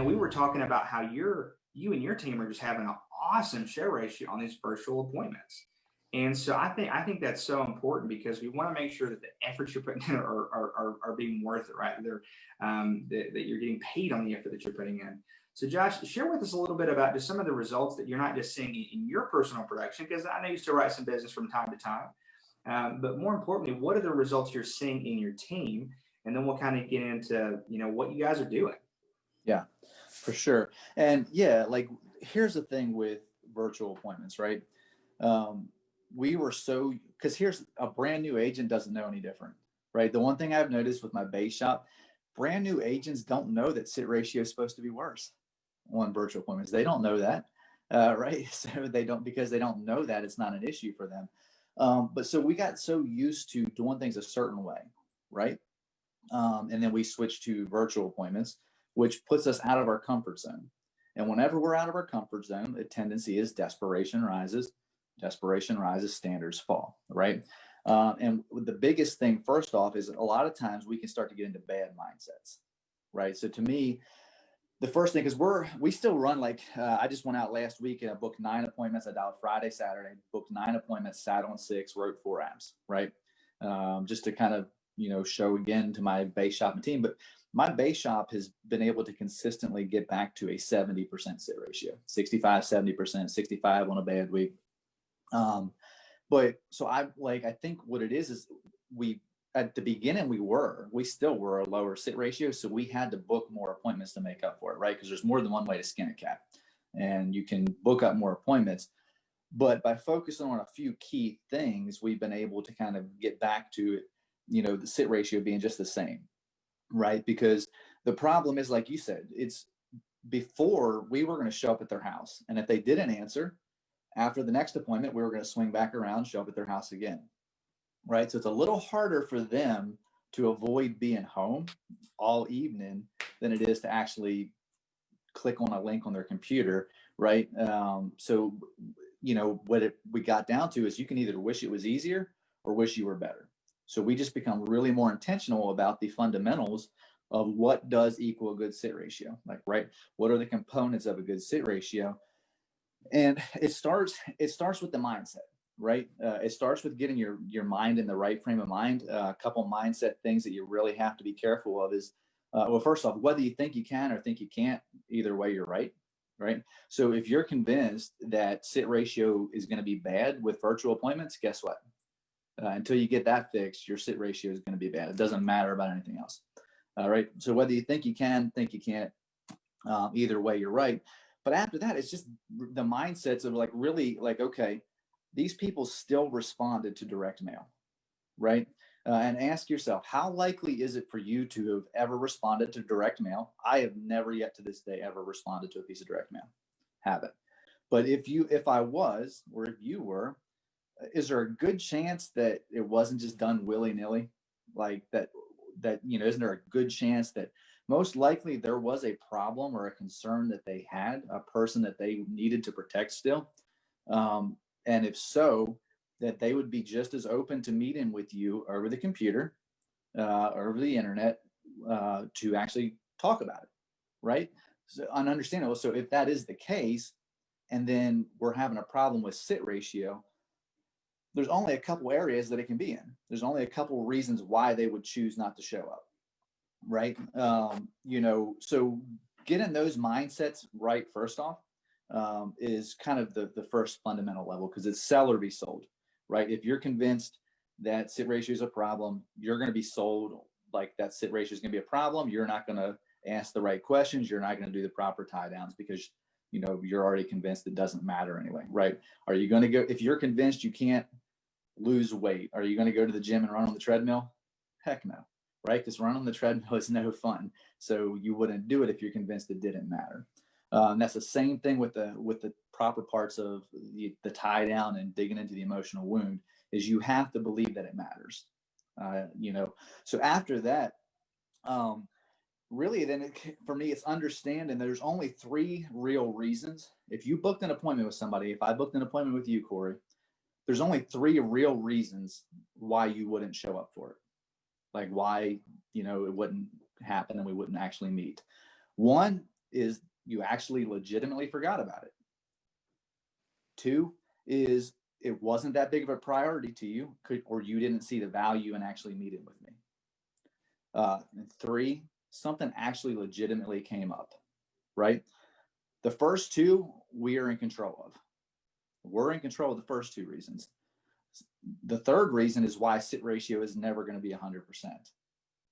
we were talking about how you and your team are just having an awesome show ratio on these virtual appointments. And so I think that's so important because we want to make sure that the efforts you're putting in are being worth it, right? That you're getting paid on the effort that you're putting in. So Josh, share with us a little bit about just some of the results that you're not just seeing in your personal production, because I know you still write some business from time to time. But more importantly, what are the results you're seeing in your team? And then we'll kind of get into, what you guys are doing. Yeah, for sure. And yeah, like here's the thing with virtual appointments, right? We were because here's a brand new agent doesn't know any different, right? The one thing I've noticed with my base shop, brand new agents don't know that sit ratio is supposed to be worse on virtual appointments. They don't know that, right? So because they don't know that, it's not an issue for them. But so we got so used to doing things a certain way, right? And then we switched to virtual appointments, which puts us out of our comfort zone. And whenever we're out of our comfort zone, the tendency is desperation rises, standards fall, right? And the biggest thing, first off, is a lot of times we can start to get into bad mindsets, right? So to me, the first thing is we still run I just went out last week and I booked 9 appointments. I dialed Friday, Saturday, booked 9 appointments, sat on 6, wrote 4 apps, right? Just to kind of, show again to my base shop and team. But my base shop has been able to consistently get back to a 70% sit ratio, 65, 70%, 65 on a bad week. But so I think what it is at the beginning, we still were a lower sit ratio. So we had to book more appointments to make up for it, right? Because there's more than one way to skin a cat and you can book up more appointments. But by focusing on a few key things, we've been able to kind of get back to, the sit ratio being just the same, right? Because the problem is, like you said, it's before we were going to show up at their house. And if they didn't answer after the next appointment, we were going to swing back around, show up at their house again, right? So it's a little harder for them to avoid being home all evening than it is to actually click on a link on their computer, right? So, what we got down to is you can either wish it was easier or wish you were better. So we just become really more intentional about the fundamentals of what does equal a good sit ratio, right? What are the components of a good sit ratio? And it starts with the mindset, right? It starts with getting your mind in the right frame of mind. A couple mindset things that you really have to be careful of is, well, first off, whether you think you can or think you can't, either way, you're right. Right. So if you're convinced that sit ratio is going to be bad with virtual appointments, guess what? Until you get that fixed, your sit ratio is going to be bad. It doesn't matter about anything else. All right. So whether you think you can, think you can't, either way, you're right. But after that, it's just the mindsets of really okay, these people still responded to direct mail, right? And ask yourself, how likely is it for you to have ever responded to direct mail? I have never yet to this day ever responded to a piece of direct mail. Haven't. But if I was, or if you were, is there a good chance that it wasn't just done willy-nilly? Like that, isn't there a good chance that most likely there was a problem or a concern that they had, a person that they needed to protect still? And if so, that they would be just as open to meeting with you over the computer, over the internet, to actually talk about it, right? So ununderstandable. So if that is the case, and then we're having a problem with sit ratio, there's only a couple areas that it can be in. There's only a couple reasons why they would choose not to show up, right? So getting those mindsets right first off is kind of the first fundamental level, because it's sell or be sold, right? If you're convinced that sit ratio is a problem, you're going to be sold like that sit ratio is going to be a problem. You're not going to ask the right questions. You're not going to do the proper tie downs because you're already convinced it doesn't matter anyway, right? Are you going to go, if you're convinced you can't lose weight, are you going to go to the gym and run on the treadmill? Heck no, right? Because running on the treadmill is no fun. So you wouldn't do it if you're convinced it didn't matter. And that's the same thing with the proper parts of the tie down and digging into the emotional wound, is you have to believe that it matters. So after that, really then for me, it's understanding there's only 3 real reasons. If you booked an appointment with somebody, if I booked an appointment with you, Corey, there's only 3 real reasons why you wouldn't show up for it. Like why, it wouldn't happen and we wouldn't actually meet. One is you actually legitimately forgot about it. 2 is it wasn't that big of a priority to you, or you didn't see the value in actually meeting with me. And 3, something actually legitimately came up, right? The first 2 we are in control of. We're in control of the first 2 reasons. The third reason is why sit ratio is never going to be 100%,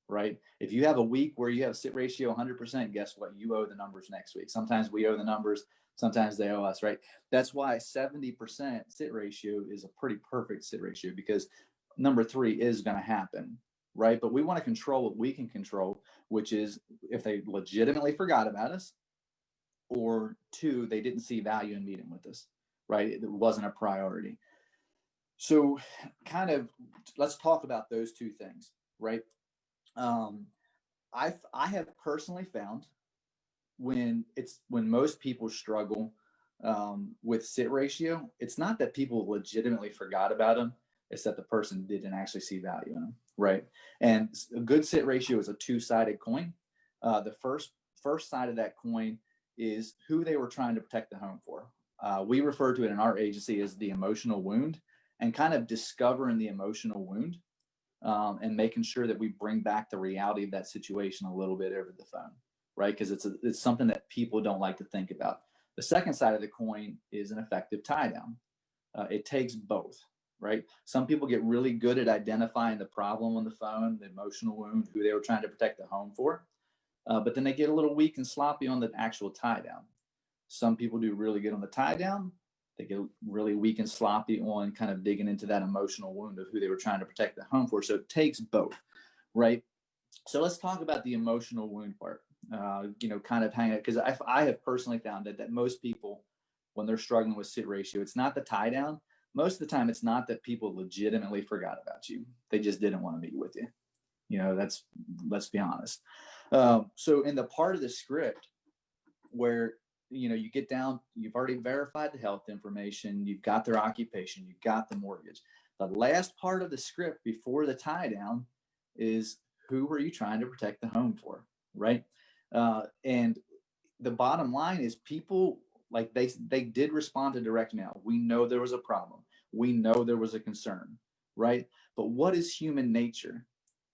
right? If you have a week where you have sit ratio 100%, guess what? You owe the numbers next week. Sometimes we owe the numbers, sometimes they owe us, right? That's why 70% sit ratio is a pretty perfect sit ratio, because number 3 is going to happen, right? But we want to control what we can control, which is if they legitimately forgot about us, or 2, they didn't see value in meeting with us, right? It wasn't a priority. So kind of let's talk about those 2 things, right? I have personally found when most people struggle with sit ratio, it's not that people legitimately forgot about them, it's that the person didn't actually see value in them, right? And a good sit ratio is a 2-sided coin. The first side of that coin is who they were trying to protect the home for. We refer to it in our agency as the emotional wound, and kind of discovering the emotional wound and making sure that we bring back the reality of that situation a little bit over the phone, right? Because it's something that people don't like to think about. The second side of the coin is an effective tie down. It takes both, right? Some people get really good at identifying the problem on the phone, the emotional wound, who they were trying to protect the home for, but then they get a little weak and sloppy on the actual tie down. Some people do really good on the tie down. They get really weak and sloppy on kind of digging into that emotional wound of who they were trying to protect the home for. So it takes both, right? So let's talk about the emotional wound part, kind of hang it, because I have personally found that most people, when they're struggling with sit ratio, it's not the tie down. Most of the time, it's not that people legitimately forgot about you. They just didn't want to meet with you. Let's be honest. So in the part of the script where you get down, you've already verified the health information, you've got their occupation, you've got the mortgage. The last part of the script before the tie down is who were you trying to protect the home for, right? And the bottom line is people, like they did respond to direct mail. We know there was a problem. We know there was a concern, right? But what is human nature?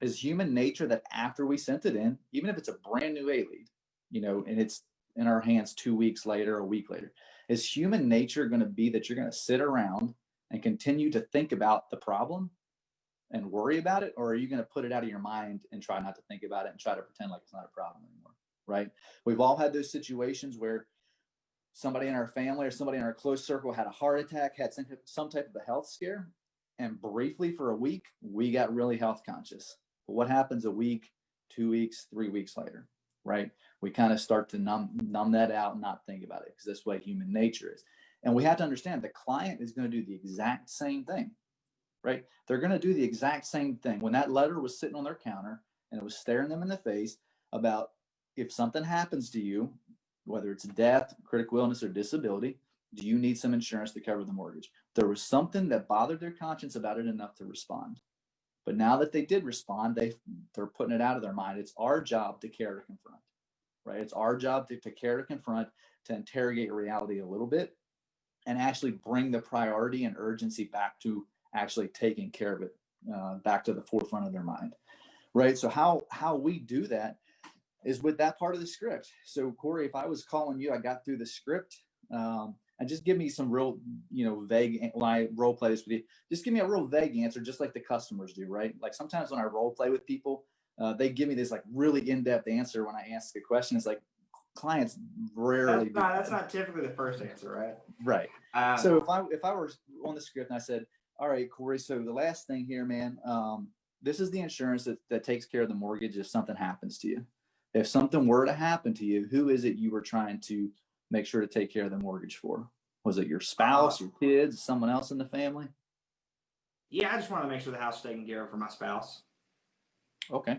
Is human nature that after we sent it in, even if it's a brand new A-lead, and it's in our hands 2 weeks later, a week later, is human nature going to be that you're going to sit around and continue to think about the problem and worry about it? Or are you going to put it out of your mind and try not to think about it and try to pretend like it's not a problem anymore, right? We've all had those situations where somebody in our family or somebody in our close circle had a heart attack, had some type of a health scare, and briefly for a week, we got really health conscious. But what happens a week, 2 weeks, 3 weeks later, right? We kind of start to numb that out and not think about it, because that's what human nature is. And we have to understand the client is going to do the exact same thing, right? They're going to do the exact same thing. When that letter was sitting on their counter and it was staring them in the face about if something happens to you, whether it's death, critical illness, or disability, do you need some insurance to cover the mortgage? There was something that bothered their conscience about it enough to respond. But now that they did respond, they're putting it out of their mind. It's our job to care to confront, right? It's our job to care to confront, to interrogate reality a little bit, and actually bring the priority and urgency back to actually taking care of it, back to the forefront of their mind, right? So how we do that is with that part of the script. So Corey, if I was calling you, I got through the script, and just give me some real, vague, when I role play this with you, just give me a real vague answer, just like the customers do, right? Like sometimes when I role play with people, they give me this like really in-depth answer when I ask a question. It's like clients rarely do. That's not typically the first answer, right? Right. So if I were on the script and I said, all right, Corey, so the last thing here, man, this is the insurance that takes care of the mortgage if something happens to you. If something were to happen to you, who is it you were trying to make sure to take care of the mortgage for? Was it your spouse, your kids, someone else in the family? Yeah, I just want to make sure the house is taken care of for my spouse. Okay.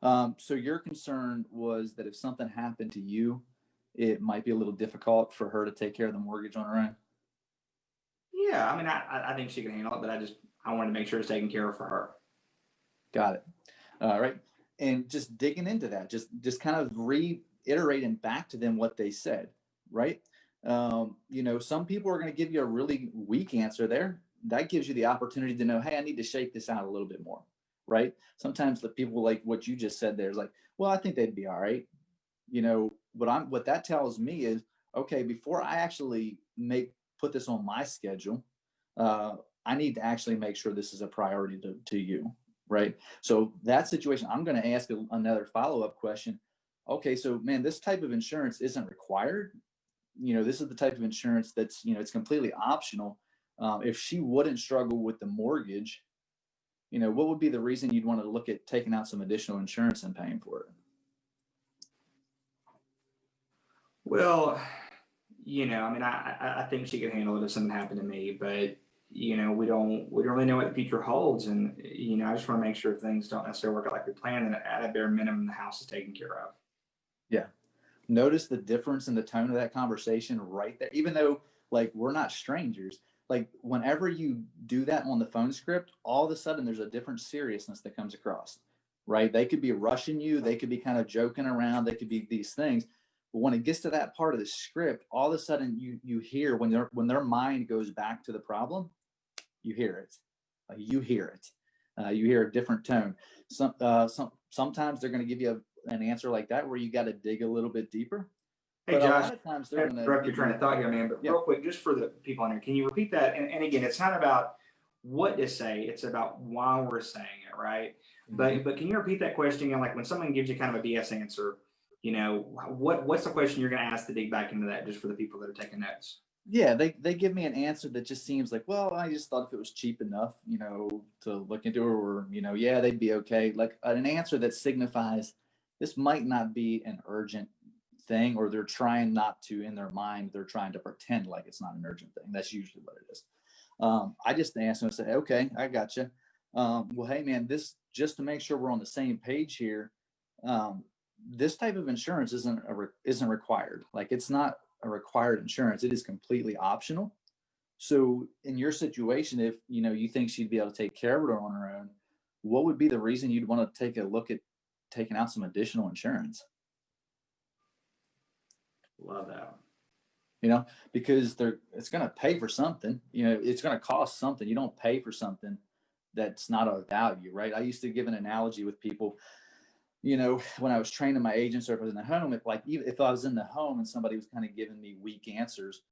So your concern was that if something happened to you, it might be a little difficult for her to take care of the mortgage on her own? Yeah, I mean, I think she can handle it, but I wanted to make sure it's taken care of for her. Got it. All right. And just digging into that, just kind of iterating back to them what they said, right? Some people are going to give you a really weak answer there. That gives you the opportunity to know, hey, I need to shake this out a little bit more, right? Sometimes the people like what you just said there is like, well, I think they'd be all right. What that tells me is, okay, before I actually put this on my schedule, I need to actually make sure this is a priority to you, right? So that situation, I'm going to ask another follow-up question. Okay, so man, this type of insurance isn't required. This is the type of insurance that's, it's completely optional. If she wouldn't struggle with the mortgage, what would be the reason you'd want to look at taking out some additional insurance and paying for it? Well, I mean, I think she could handle it if something happened to me, but we don't really know what the future holds, and I just want to make sure things don't necessarily work out like we planned, and at a bare minimum, the house is taken care of. Yeah. Notice the difference in the tone of that conversation right there. Even though like we're not strangers, like whenever you do that on the phone script, all of a sudden there's a different seriousness that comes across, right? They could be rushing you, they could be kind of joking around, they could be these things. But when it gets to that part of the script, all of a sudden you hear when their mind goes back to the problem, you hear it. You hear it. You hear a different tone. Sometimes they're going to give you an answer like that where you got to dig a little bit deeper. Hey, But Josh, a lot of times they're going to interrupt your train of thought here, man. But yeah. real quick, just for the people on here, can you repeat that? And again, it's not about what to say; it's about why we're saying it, right? Mm-hmm. But can you repeat that question again? Like when someone gives you kind of a BS answer, what's the question you're going to ask to dig back into that, just for the people that are taking notes? Yeah, they give me an answer that just seems like, well, I just thought if it was cheap enough, to look into it, or yeah, they'd be okay. Like an answer that signifies this might not be an urgent thing, or they're trying not to, in their mind, they're trying to pretend like it's not an urgent thing. That's usually what it is. I just ask them and say, okay, I got you. Well, hey man, this, just to make sure we're on the same page here, this type of insurance isn't required. Like it's not a required insurance. It is completely optional. So in your situation, if you think she'd be able to take care of it on her own, what would be the reason you'd want to take a look at taking out some additional insurance? Love that. Because it's going to pay for something. It's going to cost something. You don't pay for something that's not of value, right? I used to give an analogy with people. When I was training my agents, or if I was in the home, if I was in the home and somebody was kind of giving me weak answers,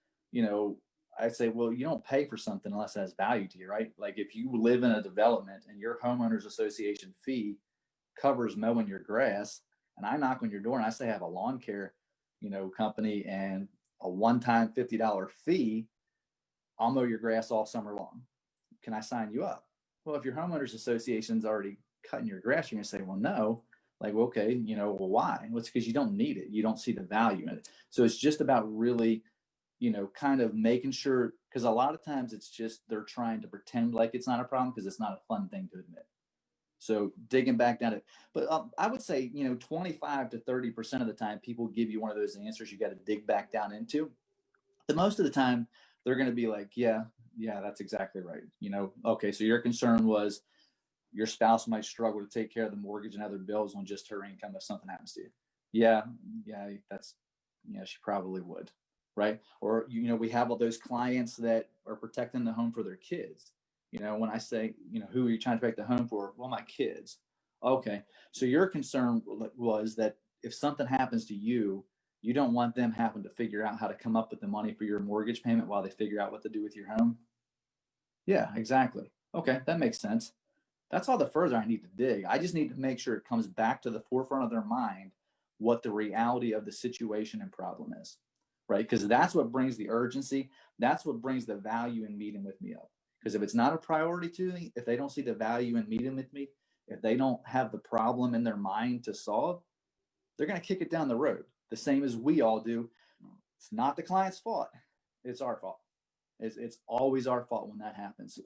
I'd say, well, you don't pay for something unless it has value to you, right? Like if you live in a development and your homeowners association fee covers mowing your grass, and I knock on your door and I say I have a lawn care, company, and a one-time $50 fee, I'll mow your grass all summer long. Can I sign you up? Well, if your homeowners association's already cutting your grass, you're going to say, well, no. Like, okay, well, why? Well, it's because you don't need it. You don't see the value in it. So it's just about really, kind of making sure, because a lot of times it's just they're trying to pretend like it's not a problem because it's not a fun thing to admit. So digging back down it, but I would say, 25 to 30% of the time people give you one of those answers you got to dig back down into. The most of the time they're going to be like, yeah, that's exactly right. Okay, so your concern was your spouse might struggle to take care of the mortgage and other bills on just her income if something happens to you. Yeah, she probably would, right? Or, we have all those clients that are protecting the home for their kids. When I say, who are you trying to protect the home for? Well, my kids. Okay, so your concern was that if something happens to you, you don't want them having to figure out how to come up with the money for your mortgage payment while they figure out what to do with your home. Yeah, exactly. Okay, that makes sense. That's all the further I need to dig. I just need to make sure it comes back to the forefront of their mind what the reality of the situation and problem is, right? Because that's what brings the urgency. That's what brings the value in meeting with me up. Because if it's not a priority to me, if they don't see the value in meeting with me, if they don't have the problem in their mind to solve, they're going to kick it down the road, the same as we all do. It's not the client's fault. It's our fault. It's always our fault when that happens.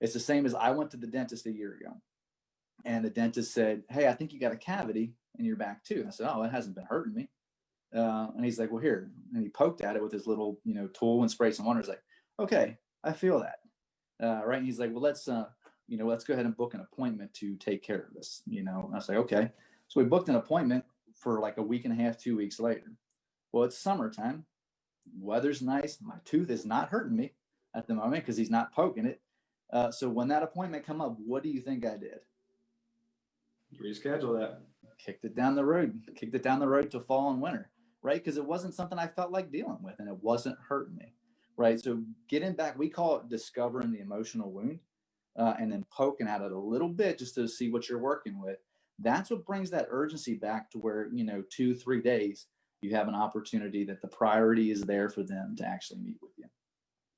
It's the same as I went to the dentist a year ago, and the dentist said, hey, I think you got a cavity in your back too. I said, oh, it hasn't been hurting me. And he's like, well, here. And he poked at it with his little, tool and sprayed some water. He's like, okay, I feel that. Right. And he's like, well, let's go ahead and book an appointment to take care of this, And I was like, okay. So we booked an appointment for like a week and a half, 2 weeks later. Well, it's summertime. Weather's nice. My tooth is not hurting me at the moment because he's not poking it. So when that appointment come up, what do you think I did? Reschedule that. Kicked it down the road to fall and winter, right? Because it wasn't something I felt like dealing with and it wasn't hurting me, right? So getting back, we call it discovering the emotional wound and then poking at it a little bit just to see what you're working with. That's what brings that urgency back to where, 2-3 days, you have an opportunity that the priority is there for them to actually meet with you.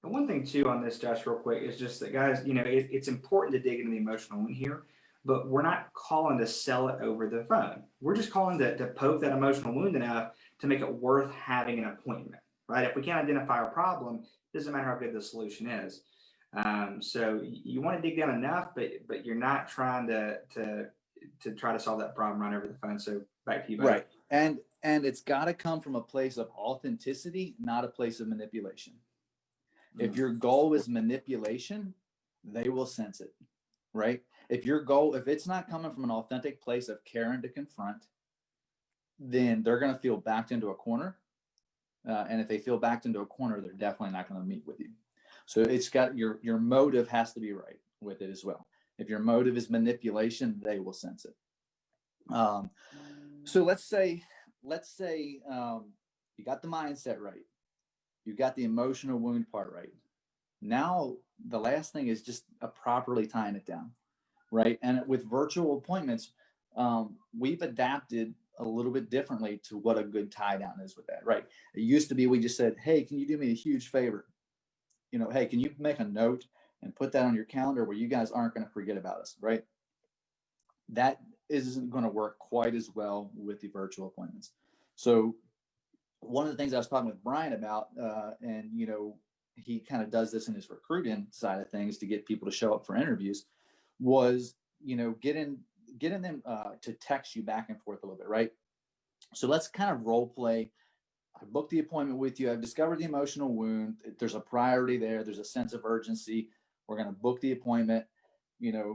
And one thing too on this, Josh, real quick, is just that, guys, it's important to dig into the emotional wound here, but we're not calling to sell it over the phone. We're just calling to poke that emotional wound enough to make it worth having an appointment, right? If we can't identify our problem, it doesn't matter how good the solution is. So you want to dig down enough, but you're not trying to try to solve that problem right over the phone. So back to you, buddy. Right. And it's got to come from a place of authenticity, not a place of manipulation. If your goal is manipulation, they will sense it, right? If it's not coming from an authentic place of caring to confront, then they're going to feel backed into a corner. And if they feel backed into a corner, they're definitely not going to meet with you. So it's got your motive has to be right with it as well. If your motive is manipulation, they will sense it. So let's say you got the mindset right. You got the emotional wound part right. Now, the last thing is just properly tying it down, right? And with virtual appointments, we've adapted a little bit differently to what a good tie down is with that, right? It used to be we just said, hey, can you do me a huge favor? Hey, can you make a note and put that on your calendar where you guys aren't going to forget about us, right? That isn't going to work quite as well with the virtual appointments. So one of the things I was talking with Brian about, and he kind of does this in his recruiting side of things to get people to show up for interviews, was getting them to text you back and forth a little bit, right? So let's kind of role play. I booked the appointment with you. I've discovered the emotional wound. There's a priority there. There's a sense of urgency. We're going to book the appointment.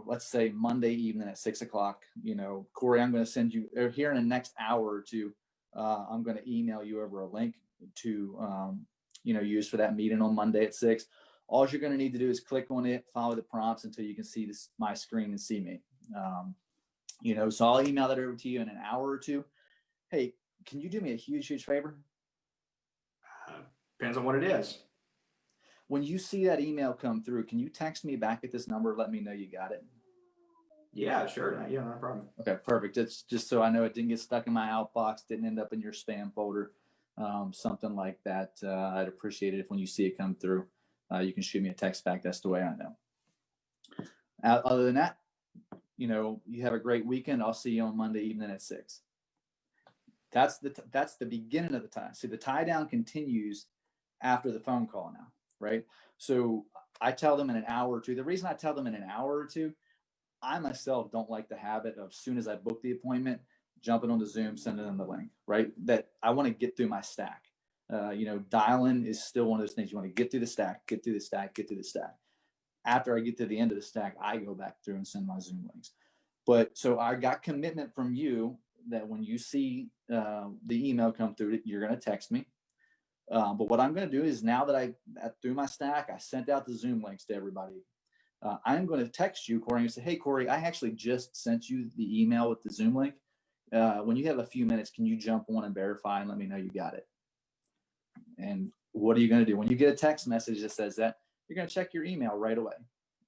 Let's say Monday evening at 6:00. Corey, I'm going to send you here in the next hour or two. I'm going to email you over a link to, use for that meeting on Monday at 6. All you're going to need to do is click on it, follow the prompts until you can see my screen and see me. So I'll email that over to you in an hour or two. Hey, can you do me a huge, huge favor? Depends on what it is. When you see that email come through, can you text me back at this number? Let me know you got it. Yeah, sure. Yeah, no problem. Okay, perfect. It's just so I know it didn't get stuck in my outbox, didn't end up in your spam folder, something like that. I'd appreciate it if when you see it come through, you can shoot me a text back. That's the way I know. Other than that, you have a great weekend. I'll see you on Monday evening at 6. That's the beginning of the tie. See, the tie down continues after the phone call now, right? So I tell them in an hour or two. The reason I tell them in an hour or two, I myself don't like the habit of, as soon as I book the appointment, jumping onto Zoom, sending them the link, right? That I want to get through my stack. Dialing is still one of those things. You want to get through the stack, get through the stack, get through the stack. After I get to the end of the stack, I go back through and send my Zoom links. But so I got commitment from you that when you see the email come through, you're going to text me. But what I'm going to do is, now that I through my stack, I sent out the Zoom links to everybody. I'm going to text you, Corey, and say, hey, Corey, I actually just sent you the email with the Zoom link. When you have a few minutes, can you jump on and verify and let me know you got it? And what are you going to do? When you get a text message that says that, you're going to check your email right away.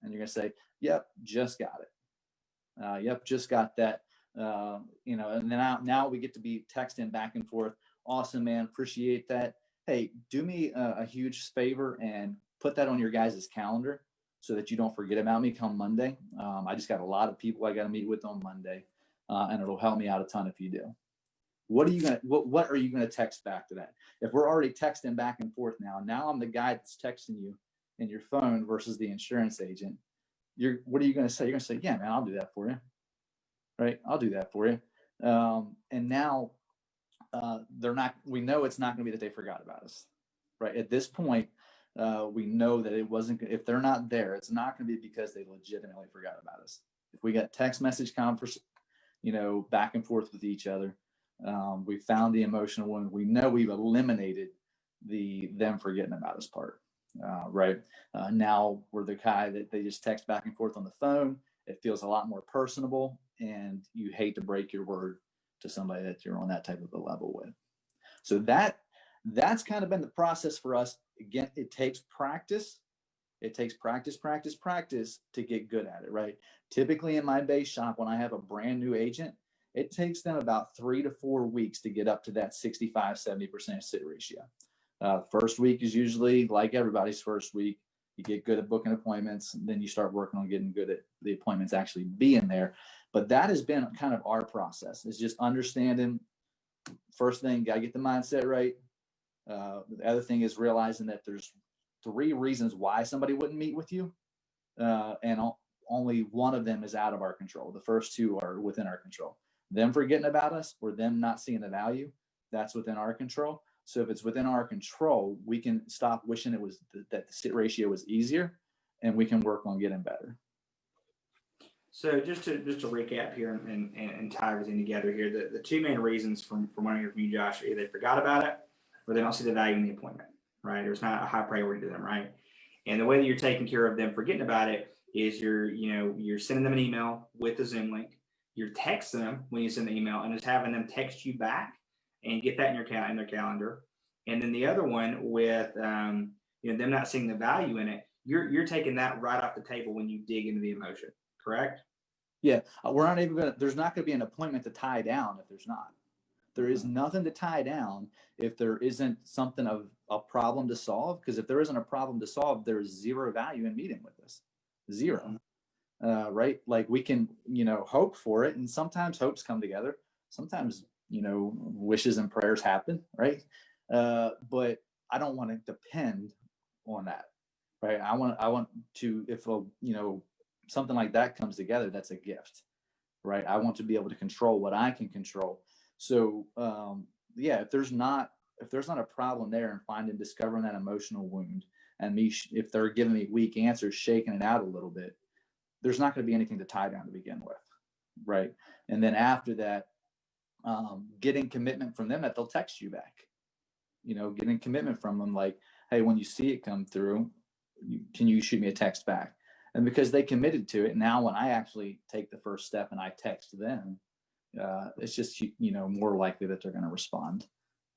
And you're going to say, yep, just got it. Yep, just got that. And then now we get to be texting back and forth. Awesome, man. Appreciate that. Hey, do me a huge favor and put that on your guys' calendar so that you don't forget about me come Monday. I just got a lot of people I got to meet with on Monday, and it'll help me out a ton if you do. What are you gonna text back to that? If we're already texting back and forth now I'm the guy that's texting you in your phone versus the insurance agent. What are you gonna say? You're gonna say, yeah, man, I'll do that for you. Right? I'll do that for you. And now we know it's not gonna be that they forgot about us. Right? At this point, we know that it wasn't, if they're not there, it's not going to be because they legitimately forgot about us. If we got text message conference, back and forth with each other, We found the emotional wound. We know we've eliminated them forgetting about us part. Right. Now we're the guy that they just text back and forth on the phone. It feels a lot more personable, and you hate to break your word to somebody that you're on that type of a level with. So that's kind of been the process for us. Again, it takes practice. It takes practice to get good at it, right? Typically in my base shop, when I have a brand new agent, it takes them about 3 to 4 weeks to get up to that 65, 70% sit ratio. First week is usually like everybody's first week. You get good at booking appointments, and then you start working on getting good at the appointments actually being there. But that has been kind of our process, is just understanding. First thing, got to get the mindset right. The other thing is realizing that there's 3 reasons why somebody wouldn't meet with you, and only one of them is out of our control. The first 2 are within our control. Them forgetting about us or them not seeing the value, that's within our control. So if it's within our control, we can stop wishing it was that the sit ratio was easier, and we can work on getting better. So just to recap here and tie everything together here, the 2 main reasons from what I hear from you, Josh, are either they forgot about it or they don't see the value in the appointment, right? There's not a high priority to them, right? And the way that you're taking care of them forgetting about it is you're sending them an email with the Zoom link. You're texting them when you send the email, and just having them text you back and get that in their calendar. And then the other one with them not seeing the value in it, you're taking that right off the table when you dig into the emotion, correct? Yeah, we're not even gonna. There's not going to be an appointment to tie down if there's not. There is nothing to tie down if there isn't something of a problem to solve. Because if there isn't a problem to solve, there is zero value in meeting with us. Zero. Right? Like we can, hope for it, and sometimes hopes come together. Sometimes, wishes and prayers happen, right? But I don't want to depend on that, right? I want to, if something like that comes together, that's a gift, right? I want to be able to control what I can control. So, if there's not a problem there, and discovering that emotional wound, and if they're giving me weak answers, shaking it out a little bit, there's not going to be anything to tie down to begin with, right? And then after that, getting commitment from them that they'll text you back, getting commitment from them like, hey, when you see it come through, can you shoot me a text back? And because they committed to it, now when I actually take the first step and I text them, it's just, more likely that they're going to respond.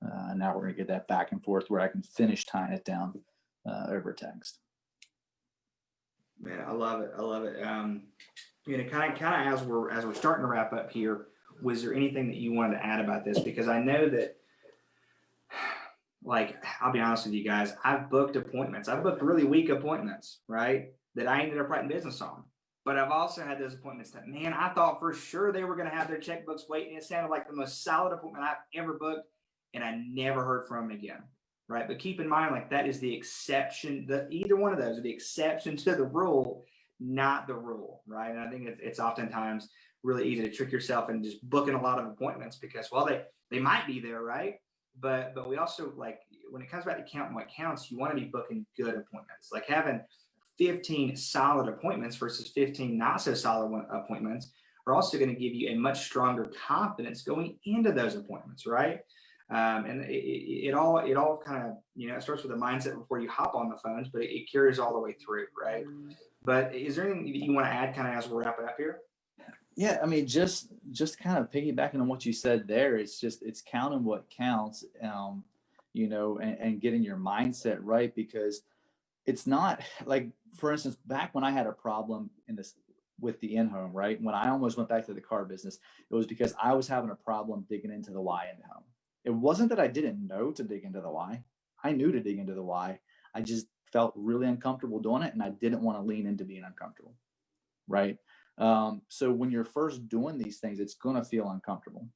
Now we're going to get that back and forth where I can finish tying it down over text. Man, I love it. Kind of as we're starting to wrap up here, was there anything that you wanted to add about this? Because I know that, like, I'll be honest with you guys, I've booked appointments. I've booked really weak appointments, right, that I ended up writing business on. But I've also had those appointments that, man, I thought for sure they were going to have their checkbooks waiting. It sounded like the most solid appointment I've ever booked, and I never heard from them again, right? But keep in mind, like, that is the exception. Either one of those are the exception to the rule, not the rule, right? And I think it's oftentimes really easy to trick yourself into just booking a lot of appointments because, well, they might be there, right? But we also, like, when it comes back to counting what counts, you want to be booking good appointments. Like having 15 solid appointments versus 15 not so solid appointments are also going to give you a much stronger confidence going into those appointments, right? And it all kind of, it starts with a mindset before you hop on the phones, but it carries all the way through, right? But is there anything that you want to add kind of as we're wrapping up here? Yeah, I mean, just kind of piggybacking on what you said there, it's counting what counts, and getting your mindset right, because it's not like, for instance, back when I had a problem with the in-home, right? When I almost went back to the car business, it was because I was having a problem digging into the why in the home. It wasn't that I didn't know to dig into the why. I knew to dig into the why. I just felt really uncomfortable doing it, and I didn't want to lean into being uncomfortable, right? So when you're first doing these things, it's going to feel uncomfortable,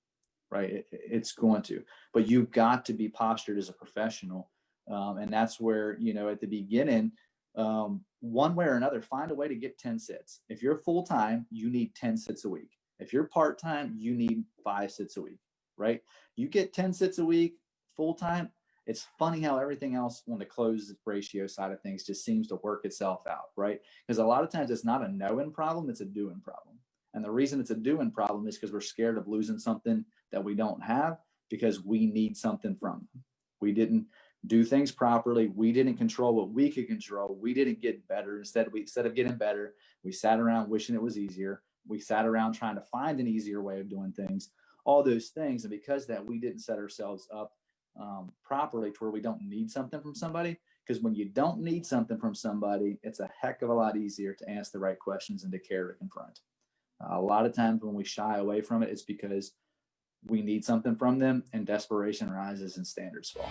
right? It's going to, but you've got to be postured as a professional. And that's where, at the beginning, one way or another, find a way to get 10 sits. If you're full-time, you need 10 sits a week. If you're part-time, you need 5 sits a week, right? You get 10 sits a week full-time. It's funny how everything else on the close ratio side of things just seems to work itself out, right? Because a lot of times it's not a knowing problem, it's a doing problem. And the reason it's a doing problem is because we're scared of losing something that we don't have because we need something from them. We didn't do things properly. We didn't control what we could control. We didn't get better. Instead of getting better, we sat around wishing it was easier. We sat around trying to find an easier way of doing things, all those things. And because that, we didn't set ourselves up properly to where we don't need something from somebody. Because when you don't need something from somebody, it's a heck of a lot easier to ask the right questions and to care to confront. A lot of times when we shy away from it, it's because we need something from them and desperation rises and standards fall.